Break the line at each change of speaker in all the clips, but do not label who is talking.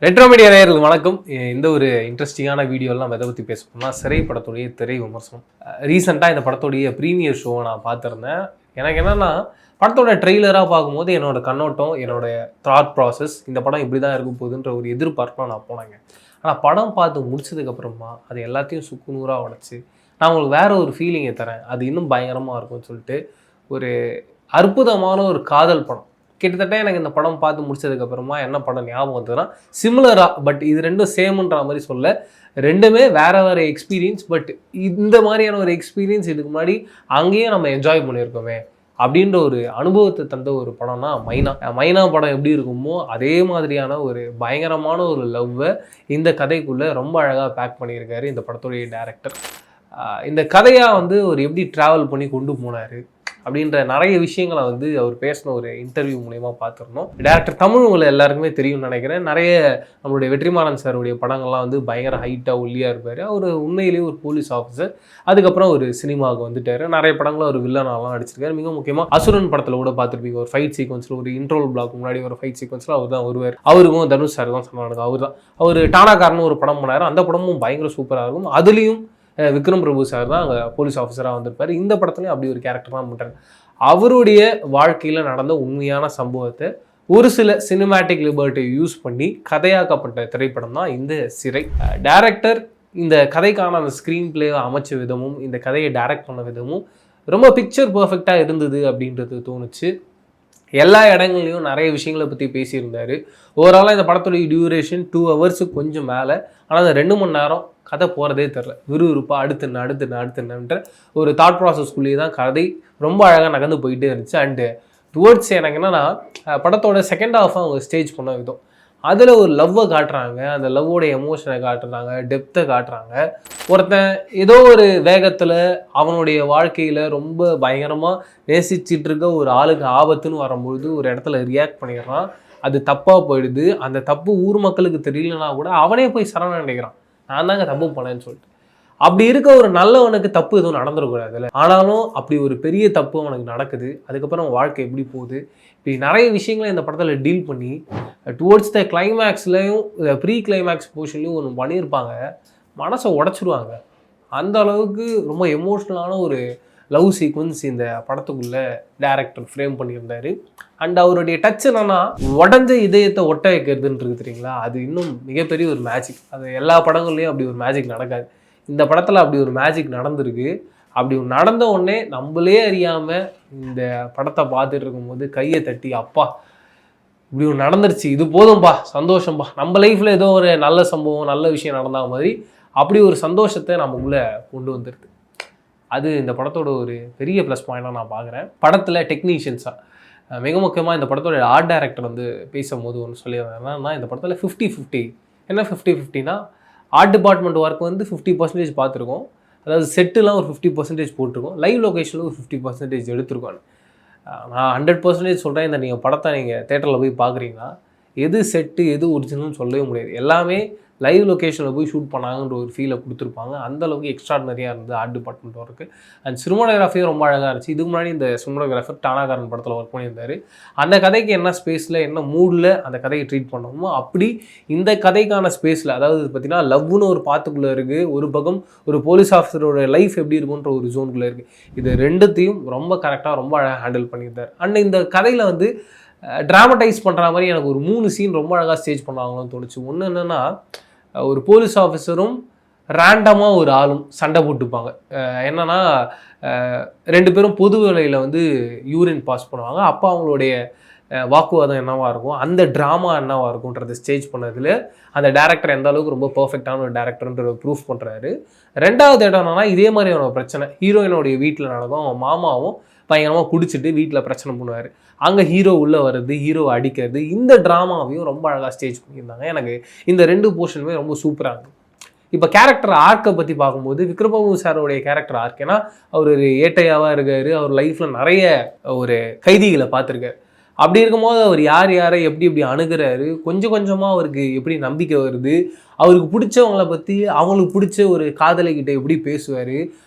Retro media நேயர்களுக்கு வணக்கம். இந்த ஒரு இன்ட்ரெஸ்டிங்கான வீடியோலாம் நம்ம எதை பற்றி பேசணும்னா சிறை படத்துடைய திரை விமர்சனம். ரீசெண்டாக இந்த படத்துடைய ப்ரீமியர் ஷோவை நான் பார்த்துருந்தேன். எனக்கு என்னென்னா படத்தோட ட்ரெய்லராக பார்க்கும்போது என்னோட கண்ணோட்டம், என்னோடய தாட் ப்ராசஸ் இந்த படம் இப்படி தான் இருக்கும் போகுதுன்ற ஒரு எதிர்பார்ப்பாக நான் போனேங்க. ஆனால் படம் பார்த்து முடிச்சதுக்கப்புறமா அது எல்லாத்தையும் சுக்குநூறாக உடச்சி நான் உங்களுக்கு வேறு ஒரு ஃபீலிங்கை தரேன், அது இன்னும் பயங்கரமாக இருக்கும்னு சொல்லிட்டு ஒரு அற்புதமான ஒரு காதல் படம். கிட்டத்தட்ட எனக்கு இந்த படம் பார்த்து முடிச்சதுக்கப்புறமா என்ன படம் ஞாபகம் வந்ததுன்னா சிமிலராக, பட் இது ரெண்டும் சேமுன்ற மாதிரி சொல்ல, ரெண்டுமே வேறு எக்ஸ்பீரியன்ஸ். பட் இந்த மாதிரியான ஒரு எக்ஸ்பீரியன்ஸ் இதுக்கு முன்னாடி அங்கேயும் நம்ம என்ஜாய் பண்ணியிருக்கோமே அப்படின்ற ஒரு அனுபவத்தை தந்த ஒரு படம்னா மைனா படம் எப்படி இருக்குமோ அதே மாதிரியான ஒரு பயங்கரமான ஒரு லவ்வை இந்த கதைக்குள்ளே ரொம்ப அழகாக பேக் பண்ணியிருக்காரு இந்த படத்துடைய டைரக்டர். இந்த கதையாக ஒரு எப்படி ட்ராவல் பண்ணி கொண்டு போனார் அப்படின்ற நிறைய விஷயங்களை அவர் பேசின ஒரு இன்டர்வியூ மூலயமா பார்த்துருந்தோம். டேரக்டர் தமிழ் உங்களை எல்லாருக்குமே தெரியும்னு நினைக்கிறேன். நிறைய நம்மளுடைய வெற்றிமாறன் சாருடைய படங்கள்லாம் பயங்கர ஹைட்டாக ஒல்லியாக இருப்பார். அவர் உண்மையிலேயே ஒரு போலீஸ் ஆஃபீஸர். அதுக்கப்புறம் ஒரு சினிமாவுக்கு வந்துட்டார். நிறைய படங்களும் ஒரு வில்லனாலாம் நடிச்சிருக்காரு. மிக முக்கியமாக அசுரன் படத்தில் கூட பார்த்துருப்பீங்க. ஒரு ஃபைட் சீக்வன்ஸில், ஒரு இன்ட்ரோல் பிளாக் முன்னாடி ஒரு ஃபைட் சீக்வன்ஸில் அவர் தான் வருவார். அவருக்கும் தனுஷ் சார் தான் சொன்னாங்க. அவர் டானாக்காரன்னு ஒரு படம் பண்ணார். அந்த படமும் பயங்கர சூப்பராக இருக்கும். அதுலேயும் விக்ரம் பிரபு சார் தான் அங்கே போலீஸ் ஆஃபீஸராக வந்திருப்பார். இந்த படத்துலையும் அப்படி ஒரு கேரக்டர் தான் பண்ணுறாரு. அவருடைய வாழ்க்கையில் நடந்த உண்மையான சம்பவத்தை ஒரு சில சினிமேட்டிக் லிபர்ட்டியை யூஸ் பண்ணி கதையாக்கப்பட்ட திரைப்படம் தான் இந்த சிறை. டைரக்டர் இந்த கதைக்கான அந்த ஸ்க்ரீன் பிளேவை அமைச்ச விதமும் இந்த கதையை டைரக்ட் பண்ண விதமும் ரொம்ப பிக்சர் பர்ஃபெக்டாக இருந்தது அப்படின்றது தோணுச்சு. எல்லா இடங்கள்லையும் நிறைய விஷயங்களை பற்றி பேசியிருந்தார். ஓவராலாக இந்த படத்துடைய டியூரேஷன் 2 hours கொஞ்சம் மேலே. ஆனால் அந்த 2 மணி நேரம் கதை போகிறதே தெரில. விறுவிறுப்பாக அடுத்துன்ற ஒரு தாட் ப்ராசஸ்குள்ளேயே தான் கதை ரொம்ப அழகாக நகர்ந்து போயிட்டே இருந்துச்சு. அண்டு டுவர்ட்ஸ் எனக்கு என்னென்னா படத்தோட செகண்ட் ஹாஃப் அவங்க ஸ்டேஜ் பண்ண விதம், அதில் ஒரு லவ்வை காட்டுறாங்க. அந்த லவ்வோட எமோஷனை காட்டுறாங்க, டெப்த்தை காட்டுறாங்க. ஒருத்தன் ஏதோ ஒரு வேகத்தில் அவனுடைய வாழ்க்கையில் ரொம்ப பயங்கரமாக நேசிச்சிட்டு இருக்க ஒரு ஆளுக்கு ஆபத்துன்னு வரும்பொழுது ஒரு இடத்துல ரியாக்ட் பண்ணிடுறான். அது தப்பாக போயிடுது. அந்த தப்பு ஊர் மக்களுக்கு தெரியலனா கூட அவனே போய் சரணடைகிறான், நான் தாங்க தப்பு பண்ணேன்னு சொல்லிட்டு. அப்படி இருக்க ஒரு நல்லவனுக்கு தப்பு எதுவும் நடந்துடக்கூடாதுல்ல. ஆனாலும் அப்படி ஒரு பெரிய தப்பு அவனுக்கு நடக்குது. அதுக்கப்புறம் வாழ்க்கை எப்படி போகுது, இப்படி நிறைய விஷயங்களை இந்த படத்தில் டீல் பண்ணி டுவோர்ட்ஸ் த கிளைமேக்ஸ்லையும் ப்ரீ கிளைமேக்ஸ் போர்ஷன்லையும் ஒன்று பண்ணியிருப்பாங்க. மனசை உடச்சிருவாங்க. அந்த அளவுக்கு ரொம்ப எமோஷ்னலான ஒரு லவ் சீக்வன்ஸ் இந்த படத்துக்குள்ளே டைரக்டர் ஃப்ரேம் பண்ணியிருந்தார். அண்ட் அவருடைய டச் என்னன்னா உடஞ்ச இதயத்தை ஒட்ட வைக்கிறதுன்றது தெரியுங்களா, அது இன்னும் மிகப்பெரிய ஒரு மேஜிக். அது எல்லா படங்கள்லையும் அப்படி ஒரு மேஜிக் நடக்காது. இந்த படத்தில் அப்படி ஒரு மேஜிக் நடந்திருக்கு. அப்படி நடந்த உடனே நம்மளே அறியாமல் இந்த படத்தை பார்த்துட்டு இருக்கும்போது கையை தட்டி, அப்பா இப்படி ஒரு நடந்துருச்சு, இது போதும்பா, சந்தோஷம்பா, நம்ம லைஃப்பில் ஏதோ ஒரு நல்ல சம்பவம் நல்ல விஷயம் நடந்த மாதிரி அப்படி ஒரு சந்தோஷத்தை நமக்குள்ளே கொண்டு வந்துடுது. அது இந்த படத்தோட ஒரு பெரிய ப்ளஸ் பாயிண்டாக நான் பார்க்குறேன். படத்தில் டெக்னீஷியன்ஸாக மிக முக்கியமாக இந்த படத்தோட ஆர்ட் டைரக்டர் பேசும்போது ஒன்று சொல்லியிருந்தாங்கன்னா, இந்த படத்தில் 50-50. என்ன 50-50னா ஆர்ட் டிபார்ட்மெண்ட் ஒர்க் 50% பார்த்துருக்கோம். அதாவது செட்டுலாம் ஒரு 50% போட்டிருக்கோம். லைவ் லொக்கேஷனில் ஒரு 50% எடுத்திருக்கோம். நான் 100% சொல்கிறேன். இந்த நீங்கள் படத்தை நீங்கள் தேட்டரில் போய் பார்க்குறீங்கன்னா எது செட்டு எது ஒரிஜினல்னு சொல்லவே முடியாது. எல்லாமே லைவ் லொக்கேஷனில் போய் ஷூட் பண்ணாங்கன்ற ஒரு ஃபீலை கொடுத்துருப்பாங்க. அந்தளவுக்கு எக்ஸ்ட்ராடினரியாக இருந்தது ஆர்ட் டிபார்ட்மெண்ட் ஒர்க்கு. அண்ட் சினிமோகிராஃபியும் ரொம்ப அழகாக இருந்துச்சு. இதுக்கு முன்னாடி இந்த சினிமோகிராஃபர் டானாகாரன் படத்தில் ஒர்க் பண்ணியிருந்தார். அந்த கதைக்கு என்ன ஸ்பேஸில் என்ன மூடில் அந்த கதையை ட்ரீட் பண்ணணுமோ அப்படி இந்த கதைக்கான ஸ்பேஸில், அதாவது பார்த்திங்கன்னா லவ்னு ஒரு பாத்துக்குள்ளே இருக்குது, ஒரு பக்கம் ஒரு போலீஸ் ஆஃபீஸரோட லைஃப் எப்படி இருக்குன்ற ஒரு ஜோனுக்குள்ளே இருக்குது. இது ரெண்டுத்தையும் ரொம்ப கரெக்டாக ரொம்ப அழகாக ஹேண்டில் பண்ணியிருந்தார். அண்ட் இந்த கதையில் ட்ராமடைஸ் பண்ணுற மாதிரி எனக்கு ஒரு 3 சீன் ரொம்ப அழகாக ஸ்டேஜ் பண்ணாங்கன்னு தோணுச்சு. ஒன்று என்னென்னா, ஒரு போலீஸ் ஆஃபீஸரும் ரேண்டமாக ஒரு ஆளும் சண்டை போட்டுப்பாங்க. என்னென்னா 2 பேரும் பொது வேலையில் யூரின் பாஸ் பண்ணுவாங்க. அப்போ அவங்களுடைய வாக்குவாதம் என்னவாக இருக்கும், அந்த ட்ராமா என்னவாக இருக்கும்ன்றதை ஸ்டேஜ் பண்ணதில் அந்த டேரக்டர் எந்த அளவுக்கு ரொம்ப பர்ஃபெக்டான ஒரு டேரக்டர்ன்ற ப்ரூஃப் பண்ணுறாரு. 2வது இடம் என்னன்னா, இதே மாதிரியான ஒரு பிரச்சனை ஹீரோயினுடைய வீட்டில் நடக்கும். அவன் மாமாவும் பயங்கரமாக குடிச்சிட்டு வீட்டில் பிரச்சனை பண்ணுவார். அங்கே ஹீரோ உள்ளே வர்றது, ஹீரோவை அடிக்கிறது, இந்த ட்ராமாவையும் ரொம்ப அழகாக ஸ்டேஜ் பண்ணியிருந்தாங்க. எனக்கு இந்த 2 போர்ஷனுமே ரொம்ப சூப்பராக இருந்தது. இப்போ கேரக்டர் ஆர்க்கை பற்றி பார்க்கும்போது விக்ரம் பிரபு சாரோடைய கேரக்டர் ஆர்க், ஏன்னா அவர் ஒரு ஏட்டையாவாக இருக்கார். அவர் லைஃப்பில் நிறைய ஒரு கைதிகளை பார்த்துருக்காரு. அப்படி இருக்கும்போது அவர் யாரை எப்படி அணுகிறாரு, கொஞ்சம் கொஞ்சமாக அவருக்கு எப்படி நம்பிக்கை வருது, அவருக்கு பிடிச்சவங்களை பற்றி அவங்களுக்கு பிடிச்ச ஒரு காதலிக்கிட்ட எப்படி பேசுவார்,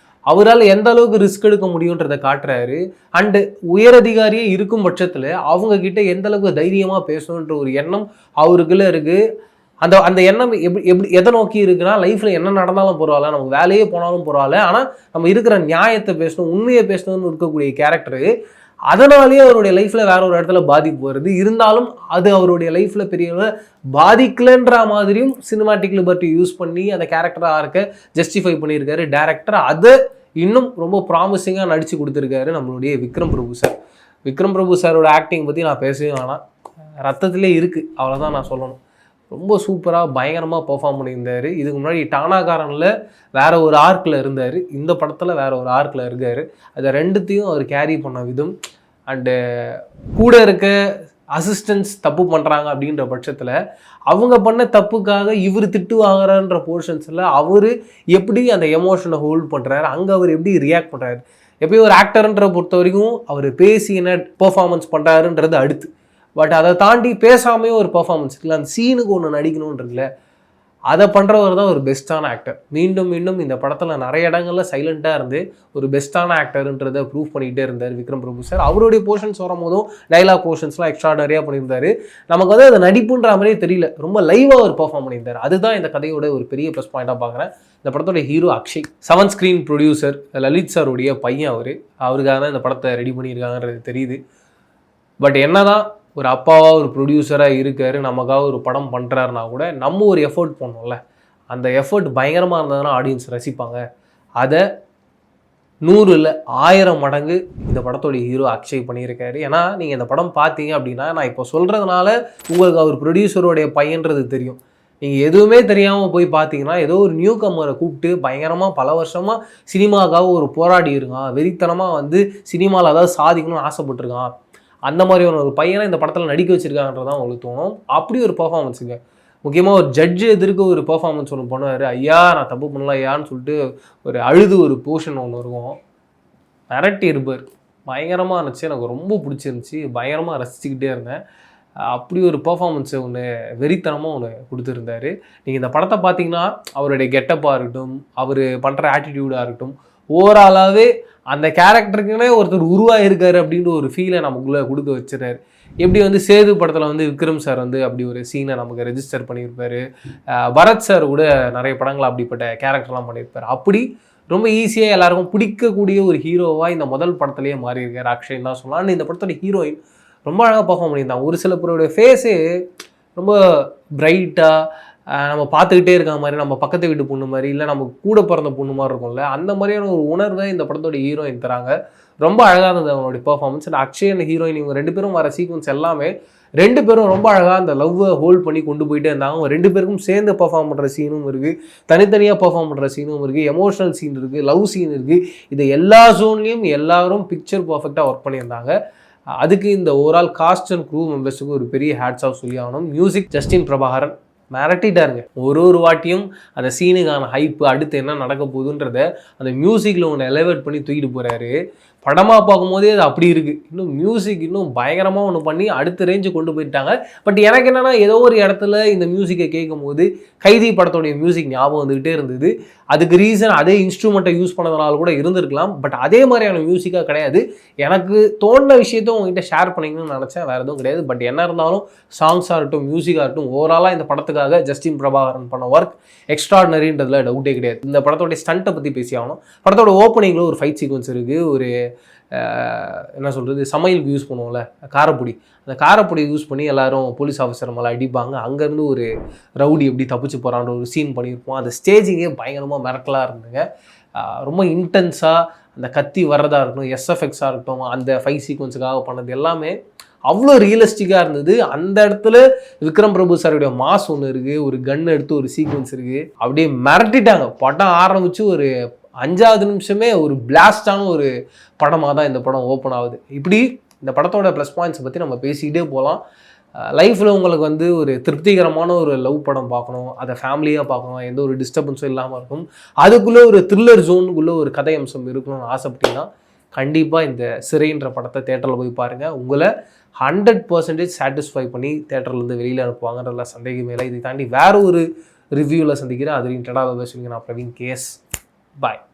அவரால் எந்த அளவுக்கு ரிஸ்க் எடுக்க முடியுன்றதை காட்டுறாரு. அண்டு உயரதிகாரியே இருக்கும் பட்சத்தில் அவங்க கிட்ட எந்த அளவுக்கு தைரியமாக பேசணுன்ற ஒரு எண்ணம் அவருக்குள்ள இருக்குது. அந்த அந்த எண்ணம் எப்படி எதை நோக்கி இருக்குன்னா, லைஃப்பில் என்ன நடந்தாலும் பரவாயில்ல, நமக்கு வேலையே போனாலும் பரவாயில்ல, ஆனால் நம்ம இருக்கிற நியாயத்தை பேசணும், உண்மையை பேசணும்னு இருக்கக்கூடிய கேரக்டரு அதனாலேயே அவருடைய லைஃப்பில் வேற ஒரு இடத்துல பாதிப்பு வருது. இருந்தாலும் அது அவருடைய லைஃப்பில் பெரிய பாதிக்கலன்ற மாதிரியும் சினிமாட்டிக் லிபர்ட்டி யூஸ் பண்ணி அந்த கேரக்டராக இருக்க ஜஸ்டிஃபை பண்ணியிருக்காரு டேரக்டர். அதை இன்னும் ரொம்ப ப்ராமிசிங்காக நடித்து கொடுத்துருக்காரு நம்மளுடைய விக்ரம் பிரபு சார். விக்ரம் பிரபு சாரோட ஆக்டிங் பற்றி நான் பேசவே வேணாம், ரத்தத்திலே இருக்குது, அவ்வளோதான் நான் சொல்லணும். ரொம்ப சூப்பராக பயங்கரமாக பெர்ஃபார்ம் பண்ணியிருந்தார். இதுக்கு முன்னாடி டானாகாரனில் வேற ஒரு ஆர்க்கில் இருந்தார், இந்த படத்தில் வேற ஒரு ஆர்க்கில் இருக்கார். அதை ரெண்டுத்தையும் அவர் கேரி பண்ண விதம் அண்டு கூட இருக்க அசிஸ்டன்ஸ் தப்பு பண்ணுறாங்க அப்படின்ற பட்சத்தில் அவங்க பண்ண தப்புக்காக இவர் திட்டு வாங்குறான்ற போர்ஷன்ஸில் அவர் எப்படி அந்த எமோஷனை ஹோல்ட் பண்ணுறாரு, அங்கே அவர் எப்படி ரியாக்ட் பண்ணுறாரு. எப்பயும் ஒரு ஆக்டர்ன்ற பொறுத்த வரைக்கும் அவர் பேசி என்ன பெர்ஃபார்மன்ஸ் பண்ணுறாருன்றது அடுத்து. பட் அதை தாண்டி பேசாமே ஒரு பெர்ஃபார்மன்ஸ் இருக்குல்ல, அந்த சீனுக்கு ஒன்று நடிக்கணுன்றதுல அதை பண்ணுறவர் தான் ஒரு பெஸ்ட்டான ஆக்டர். மீண்டும் மீண்டும் இந்த படத்தில் நிறைய இடங்களில் சைலண்ட்டாக இருந்து ஒரு பெஸ்ட்டான ஆக்டர்ன்றதை ப்ரூவ் பண்ணிக்கிட்டே இருந்தார் விக்ரம் பிரபு சார். அவருடைய போர்ஷன்ஸ் வரும் போதும் டைலாக் போர்ஷன்ஸ்லாம் எக்ஸ்ட்ராடரியாக பண்ணியிருந்தார். நமக்கு வந்து அது நடிப்புன்ற மாதிரியே தெரியல, ரொம்ப லைவாக ஒரு பெர்ஃபார்ம் பண்ணியிருந்தார். அதுதான் இந்த கதையோட ஒரு பெரிய ப்ளஸ் பாயிண்டாக பார்க்குறேன். இந்த படத்தோட hero Akshay, 7 screen producer Lalit சாருடைய பையன். அவருக்காக தான் இந்த படத்தை ரெடி பண்ணியிருக்காங்கன்றது தெரியுது. பட் என்னதான் ஒரு அப்பாவாக ஒரு ப்ரொடியூசராக இருக்கார், நமக்காக ஒரு படம் பண்ணுறாருனா கூட நம்ம ஒரு எஃபர்ட் பண்ணோம்ல, அந்த எஃபர்ட் பயங்கரமாக இருந்ததுன்னா ஆடியன்ஸ் ரசிப்பாங்க. அதை 100 இல்லை 1000 மடங்கு இந்த படத்தோடைய ஹீரோ அக்ஷய் பண்ணியிருக்காரு. ஏன்னா நீங்கள் இந்த படம் பார்த்தீங்க அப்படின்னா, நான் இப்போ சொல்கிறதுனால உங்களுக்கு அவர் ப்ரொடியூசருடைய பையன்றது தெரியும். நீங்கள் எதுவுமே தெரியாமல் போய் பார்த்தீங்கன்னா, ஏதோ ஒரு நியூ கம்மரை கூப்பிட்டு பயங்கரமாக பல வருஷமாக சினிமாவுக்காக ஒரு போராடி இருக்கான், வெறித்தனமாக வந்து சினிமாவில் அதாவது சாதிக்கணும்னு ஆசைப்பட்டிருக்கான், அந்த மாதிரியான ஒரு பையனை இந்த படத்தில் நடிக்க வச்சிருக்காங்கன்றதான் உங்களுக்கு தோணும். அப்படி ஒரு பர்ஃபார்மன்ஸுங்க. முக்கியமாக ஒரு ஜட்ஜு எதிர்க்க ஒரு பர்ஃபார்மன்ஸ் ஒன்று பண்ணுவார். ஐயா நான் தப்பு பண்ணல ஐயான்னு சொல்லிட்டு ஒரு அழுது ஒரு போர்ஷன் ஒன்று இருக்கும், மிரட்டி இருப்பார். பயங்கரமாக இருந்துச்சு, எனக்கு ரொம்ப பிடிச்சிருந்துச்சி, பயங்கரமாக ரசிச்சுக்கிட்டே இருந்தேன். அப்படி ஒரு பர்ஃபார்மன்ஸை ஒன்று வெறித்தனமாக ஒன்று கொடுத்துருந்தாரு. நீங்கள் இந்த படத்தை பார்த்தீங்கன்னா அவருடைய கெட்டப்பாக இருக்கட்டும், அவர் பண்ணுற ஆட்டிடியூடாக இருக்கட்டும், ஓவராலாகவே அந்த கேரக்டருக்குன்னே ஒருத்தர் உருவாகிருக்காரு அப்படின்ற ஒரு ஃபீலை நமக்குள்ளே கொடுக்க வச்சுறாரு. எப்படி வந்து சேது படத்தில் வந்து விக்ரம் சார் வந்து அப்படி ஒரு சீனை நமக்கு ரெஜிஸ்டர் பண்ணியிருப்பார். பரத் சார் கூட நிறைய படங்கள் அப்படிப்பட்ட கேரக்டர்லாம் பண்ணியிருப்பார். அப்படி ரொம்ப ஈஸியாக எல்லாருக்கும் பிடிக்கக்கூடிய ஒரு ஹீரோவாக இந்த முதல் படத்துலேயே மாறியிருக்கார் அக்ஷய்ன்னு தான் சொல்லலாம். இந்த படத்தோட ஹீரோயின் ரொம்ப அழகாக பர்ஃபார்ம் பண்ணியிருந்தாங்க. ஒரு சில பேருடைய ஃபேஸே ரொம்ப பிரைட்டாக நம்ம பார்த்துக்கிட்டே இருக்க மாதிரி, நம்ம பக்கத்து வீட்டு பொண்ணு மாதிரி, இல்லை நம்ம கூட பிறந்த பொண்ணு மாதிரி இருக்கும்ல, அந்த மாதிரியான ஒரு உணர்வை இந்த படத்தோட ஹீரோயின் தராங்க. ரொம்ப அழகாக இருந்தது அவங்களுடைய performance. And Akshay and heroine இவங்க 2 பேரும் வர சீக்வன்ஸ் எல்லாமே 2 பேரும் ரொம்ப அழகாக அந்த லவ்வை ஹோல்ட் பண்ணி கொண்டு போயிட்டே இருந்தாங்க. அவங்க 2 பேருக்கும் சேர்ந்து பெர்ஃபார்ம் பண்ணுற சீனும் இருக்குது, தனித்தனியாக பெர்ஃபார்ம் பண்ணுற சீனும் இருக்குது, எமோஷனல் சீன் இருக்குது, லவ் சீன் இருக்குது. இது எல்லா ஜோன்லேயும் எல்லாரும் பிக்சர் பர்ஃபெக்டாக ஒர்க் பண்ணியிருந்தாங்க. அதுக்கு இந்த ஓவரால் காஸ்ட் அண்ட் க்ரூ மெம்பர்ஸுக்கு ஒரு பெரிய ஹேட்ஸ் ஆஃப் சொல்லி ஆகணும். மியூசிக் ஜஸ்டின் பிரபாகரன் மிரட்டிட்டாருங்க. ஒரு வாட்டியும் அந்த சீனுக்கான ஹைப்பு அடுத்து என்ன நடக்க போகுதுன்றத அந்த மியூசிக்கில் ஒன்று எலவேட் பண்ணி தூக்கிட்டு போகிறாரு. படமாக பார்க்கும்போதே அது அப்படி இருக்குது. இன்னும் மியூசிக் இன்னும் பயங்கரமாக ஒன்று பண்ணி அடுத்த ரேஞ்சு கொண்டு போயிட்டாங்க. பட் எனக்கு என்னென்னா, ஏதோ ஒரு இடத்துல இந்த மியூசிக்கை கேட்கும் போது கைதி படத்தோடைய மியூசிக் ஞாபகம் வந்துக்கிட்டே இருந்தது. அதுக்கு ரீசன் அதே இன்ஸ்ட்ருமெண்ட்டை யூஸ் பண்ணதுனால கூட இருந்திருக்கலாம். பட் அதே மாதிரியான மியூசிக்காக கிடையாது. எனக்கு தோணுன விஷயத்த உங்ககிட்ட ஷேர் பண்ணிக்கணும்னு நினச்சேன், வேறு எதுவும் கிடையாது. பட் என்ன இருந்தாலும் சாங்ஸாக இருக்கட்டும், மியூசிக்காக இருக்கட்டும், ஓவராலாக இந்த படத்துக்காக ஜஸ்டின் பிரபாகரன் பண்ண ஒர்க் எக்ஸ்ட்ராடினரின்றதுல டவுட்டே கிடையாது. இந்த படத்தோடைய ஸ்டண்ட்டை பற்றி பேசி ஆகணும். படத்தோட ஓப்பனிங்கில் ஒரு ஃபைட் சீக்வன்ஸ் இருக்குது. ஒரு என்ன சொல்கிறது, சமையலுக்கு யூஸ் பண்ணுவோம்ல காரப்பொடி, அந்த காரப்பொடி யூஸ் பண்ணி எல்லாரும் போலீஸ் ஆஃபீஸர் மேலே அடிப்பாங்க. அங்கேருந்து ஒரு ரவுடி எப்படி தப்பிச்சு போகிறான்ற ஒரு சீன் பண்ணியிருப்போம். அந்த ஸ்டேஜிங்கே பயங்கரமாக மிரட்டலாக இருந்துங்க. ரொம்ப இன்டென்ஸாக அந்த கத்தி வர்றதா இருக்கட்டும், எஸ்எஃப்எக்ஸாக இருக்கட்டும், அந்த ஃபைட் சீக்வன்ஸுக்காக பண்ணது எல்லாமே அவ்வளோ ரியலிஸ்டிக்காக இருந்தது. அந்த இடத்துல விக்ரம் பிரபு சாருடைய மாஸ் ஒன்று இருக்குது, ஒரு கன் எடுத்து ஒரு சீக்வன்ஸ் இருக்குது, அப்படியே மிரட்டிட்டாங்க. படம் ஆரம்பித்து ஒரு 5வது நிமிஷமே ஒரு பிளாஸ்டான ஒரு படமாக தான் இந்த படம் ஓப்பன் ஆகுது. இப்படி இந்த படத்தோட ப்ளஸ் பாயிண்ட்ஸை பற்றி நம்ம பேசிக்கிட்டே போகலாம். லைஃப்பில் உங்களுக்கு வந்து ஒரு திருப்திகரமான ஒரு லவ் படம் பார்க்கணும், அதை ஃபேமிலியாக பார்க்கணும், எந்த ஒரு டிஸ்டர்பன்ஸும் இல்லாமல் இருக்கும், அதுக்குள்ளே ஒரு த்ரில்லர் ஜோனுக்குள்ளே ஒரு கதை அம்சம் இருக்கணும்னு ஆசைப்பட்டீங்கன்னா கண்டிப்பாக இந்த சிறைன்ற படத்தை தேட்டரில் போய் பாருங்கள். உங்களை 100% சாட்டிஸ்ஃபை பண்ணி தேட்டர்லேருந்து வெளியில் அனுப்புவாங்கன்றதுல சந்தேகமே இல்லை. இதை தாண்டி வேறு ஒரு ரிவ்யூவில் சந்திக்கிறேன். அது ரிலேட்டடாக பேசுவீங்க. நான் பிரவீன் கேஎஸ். பாய்.